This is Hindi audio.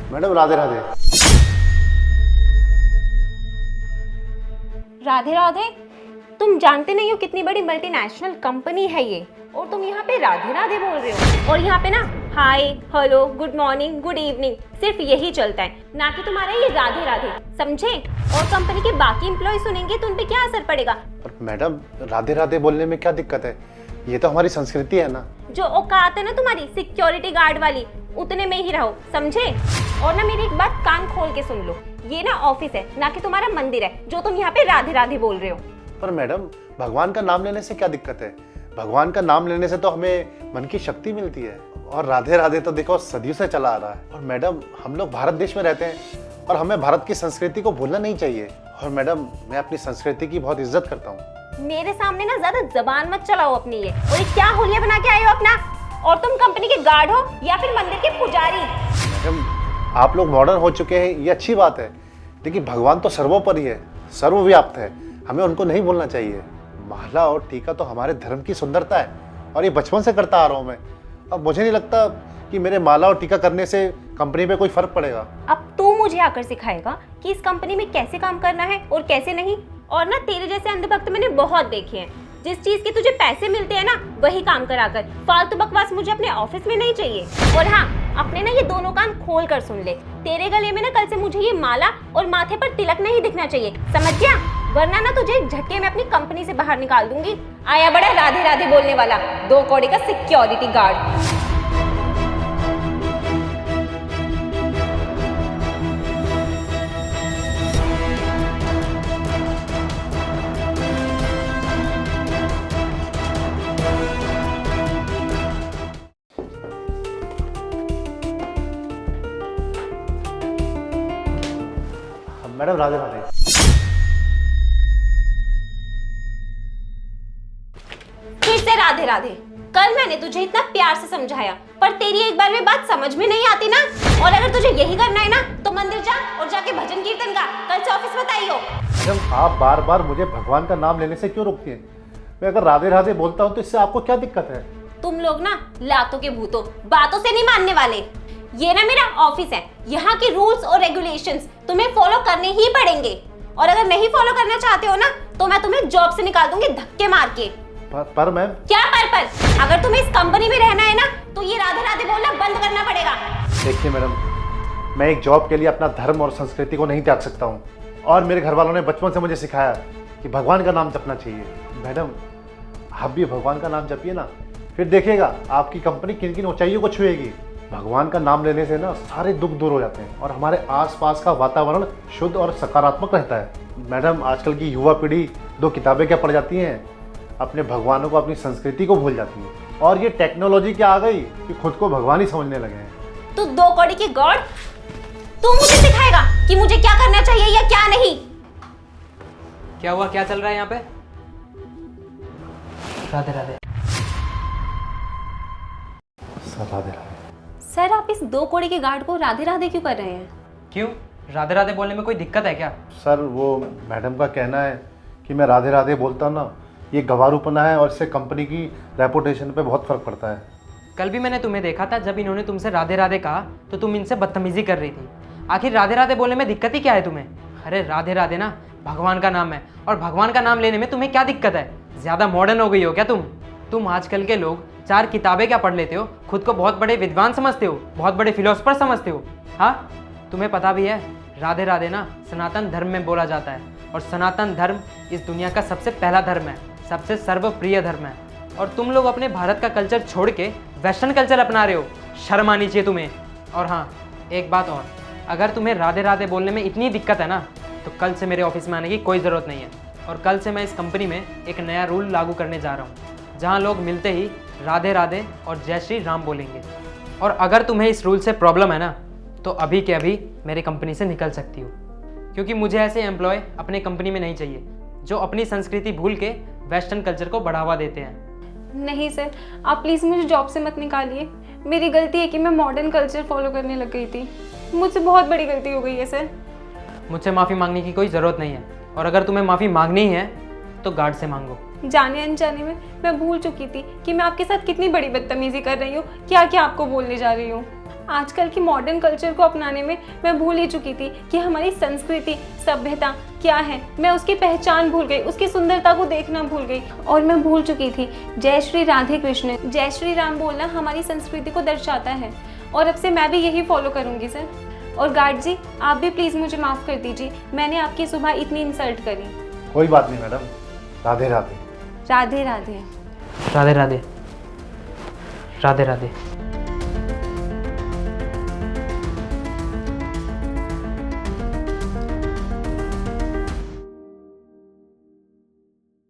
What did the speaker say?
मैडम राधे राधे। राधे राधे? तुम जानते नहीं हो कितनी बड़ी मल्टीनेशनल कंपनी है ये, और तुम यहाँ पे राधे राधे बोल रहे हो। और यहाँ पे ना hi, hello, good morning, good evening सिर्फ यही चलता है, ना कि तुम्हारा ये राधे राधे, समझे? और कंपनी के बाकी एम्प्लॉय सुनेंगे तो उन पे क्या असर पड़ेगा? पर मैडम राधे राधे बोलने में क्या दिक्कत है? ये तो हमारी संस्कृति है ना। जो औकात है ना तुम्हारी सिक्योरिटी गार्ड वाली, उतने में ही रहो, समझे? और ना मेरी एक बात कान खोल के सुन लो, ये ना ऑफिस है, ना कि तुम्हारा मंदिर है जो तुम यहाँ पे राधे राधे बोल रहे हो। पर मैडम भगवान का नाम लेने से क्या दिक्कत है? भगवान का नाम लेने से तो हमें मन की शक्ति मिलती है। और राधे राधे तो देखो सदियों से चला आ रहा है। और मैडम हम लोग भारत देश में रहते हैं और हमें भारत की संस्कृति को भूलना नहीं चाहिए। और मैडम मैं अपनी संस्कृति की बहुत इज्जत करता हूँ। मेरे सामने ना ज्यादा जबान मत चलाओ अपनी ये। और ये क्या होलिया बना के आए हो अपना? और तुम कंपनी के गार्ड हो या फिर मंदिर के पुजारी? मैडम आप लोग मॉडर्न हो चुके हैं, ये अच्छी बात है, लेकिन भगवान तो सर्वोपरि है, सर्वव्याप्त है, हमें उनको नहीं भूलना चाहिए। माला और टीका तो हमारे धर्म की सुंदरता है और ये बचपन से करता आ रहा हूँ मैं। अब मुझे नहीं लगता कि मेरे माला और टीका करने से कंपनी पे कोई फर्क पड़ेगा। अब तू मुझे आकर सिखाएगा कि इस कंपनी में कैसे काम करना है और कैसे नहीं। और ना तेरे जैसे अंधभक्त मैंने बहुत देखे हैं, जिस चीज के तुझे पैसे मिलते हैं ना वही काम करा कर। फालतू बकवास मुझे अपने ऑफिस में नहीं चाहिए। और हाँ, अपने ना ये दोनों कान खोल कर सुन ले, तेरे गले में ना कल से मुझे ये माला और माथे पर तिलक नहीं दिखना चाहिए, समझ गया? वरना ना तुझे एक झटके में अपनी कंपनी से बाहर निकाल दूंगी। आया बड़ा राधे राधे बोलने वाला, 2 कौड़ी का security guard. Madam Radhe Radhe. फिर से राधे राधे? कल मैंने तुझे इतना प्यार से समझाया, पर तेरी एक बार में बात समझ में नहीं आती ना। और अगर तुझे यही करना है ना तो मंदिर जा और जाके भजन कीर्तन गा। कल से ऑफिस मत आई हो। मैडम आप बार बार मुझे भगवान का नाम लेने से क्यों रोकती हैं? मैं अगर राधे राधे बोलता हूँ तो इससे आपको क्या दिक्कत है? तुम लोग ना लातों के भूतों, बातों से नहीं मानने वाले। ये ना मेरा ऑफिस है, यहाँ के रूल्स और रेगुलेशंस तुम्हें फॉलो करने ही पड़ेंगे। और अगर नहीं फॉलो करना चाहते हो ना तो मैं तुम्हें जॉब से निकाल दूंगी धक्के मार के। पर मैम क्या पर? अगर तुम्हें इस कंपनी में रहना है ना तो ये राधे राधे बोलना बंद करना पड़ेगा। देखिए मैडम, मैं एक जॉब के लिए अपना धर्म और संस्कृति को नहीं त्याग सकता हूँ। और मेरे घर वालों ने बचपन से मुझे सिखाया कि भगवान का नाम जपना चाहिए। मैडम आप भी भगवान का नाम जपिए ना, फिर देखिएगा आपकी कंपनी किन किन ऊंचाइयों को छुएगी। भगवान का नाम लेने से ना सारे दुख दूर हो जाते हैं और हमारे आसपास का वातावरण शुद्ध और सकारात्मक रहता है। मैडम आजकल की युवा पीढ़ी 2 किताबें क्या पढ़ जाती हैं, अपने भगवानों को, अपनी संस्कृति को भूल जाती है। और ये टेक्नोलॉजी क्या आ गई कि खुद को भगवान ही समझने लगे हैं। तू 2 कौड़ी की गॉड, तू मुझे सिखाएगा कि मुझे क्या करना चाहिए या क्या नहीं? क्या हुआ, क्या चल रहा है यहाँ पे? राधे राधे। राधे राधे। सर आप इस 2 कौड़ी के गार्ड को राधे राधे क्यों कर रहे हैं? क्यों, राधे राधे बोलने में कोई दिक्कत है क्या? सर वो मैडम का कहना है कि मैं राधे राधे बोलता हूँ ना, ये गंवारूपना है और इससे कंपनी की रेपुटेशन पे बहुत फर्क पड़ता है। कल भी मैंने तुम्हें देखा था, जब इन्होंने तुमसे राधे राधे कहा तो तुम इनसे बदतमीजी कर रही थी। आखिर राधे राधे बोलने में दिक्कत ही क्या है तुम्हें? अरे राधे राधे ना भगवान का नाम है, और भगवान का नाम लेने में तुम्हें क्या दिक्कत है? ज़्यादा मॉडर्न हो गई हो क्या तुम आजकल के लोग 4 किताबें क्या पढ़ लेते हो, खुद को बहुत बड़े विद्वान समझते हो, बहुत बड़े फिलोसफर समझते हो। हाँ, तुम्हें पता भी है राधे राधे ना सनातन धर्म में बोला जाता है, और सनातन धर्म इस दुनिया का सबसे पहला धर्म है, सबसे सर्वप्रिय धर्म है। और तुम लोग अपने भारत का कल्चर छोड़ के वेस्टर्न कल्चर अपना रहे हो, शर्म आनी चाहिए तुम्हें। और हाँ, एक बात और, अगर तुम्हें राधे राधे बोलने में इतनी दिक्कत है ना तो कल से मेरे ऑफिस में आने की कोई ज़रूरत नहीं है। और कल से मैं इस कंपनी में एक नया रूल लागू करने जा रहा हूँ, जहाँ लोग मिलते ही राधे राधे और जय श्री राम बोलेंगे। और अगर तुम्हें इस रूल से प्रॉब्लम है ना तो अभी के अभी मेरी कंपनी से निकल सकती हो, क्योंकि मुझे ऐसे एम्प्लॉय अपनी कंपनी में नहीं चाहिए जो अपनी संस्कृति भूल के वेस्टर्न कल्चर को बढ़ावा देते हैं। नहीं सर, आप प्लीज़ मुझे जॉब से मत निकालिए। मेरी गलती है कि मैं मॉडर्न कल्चर फॉलो करने लग गई थी। मुझसे बहुत बड़ी गलती हो गई है सर। मुझसे माफ़ी मांगने की कोई ज़रूरत नहीं है, और अगर तुम्हें माफ़ी मांगनी है तो गार्ड से मांगो। जाने अनजाने में मैं भूल चुकी थी कि मैं आपके साथ कितनी बड़ी बदतमीजी कर रही हूँ, क्या क्या आपको बोलने जा रही हूँ। आजकल की मॉडर्न कल्चर को अपनाने में मैं भूल ही चुकी थी कि हमारी संस्कृति सभ्यता क्या है। मैं उसकी पहचान भूल गई, उसकी सुंदरता को देखना भूल गई और मैं भूल चुकी थी जय श्री राधे कृष्ण, जय श्री राम बोलना हमारी संस्कृति को दर्शाता है। और अब से मैं भी यही फॉलो करूँगी सर। और गार्ड जी, आप भी प्लीज़ मुझे माफ़ कर दीजिए, मैंने आपकी सुबह इतनी इंसल्ट करी। कोई बात नहीं मैडम, राधे राधे। राधे राधे। राधे राधे। राधे राधे।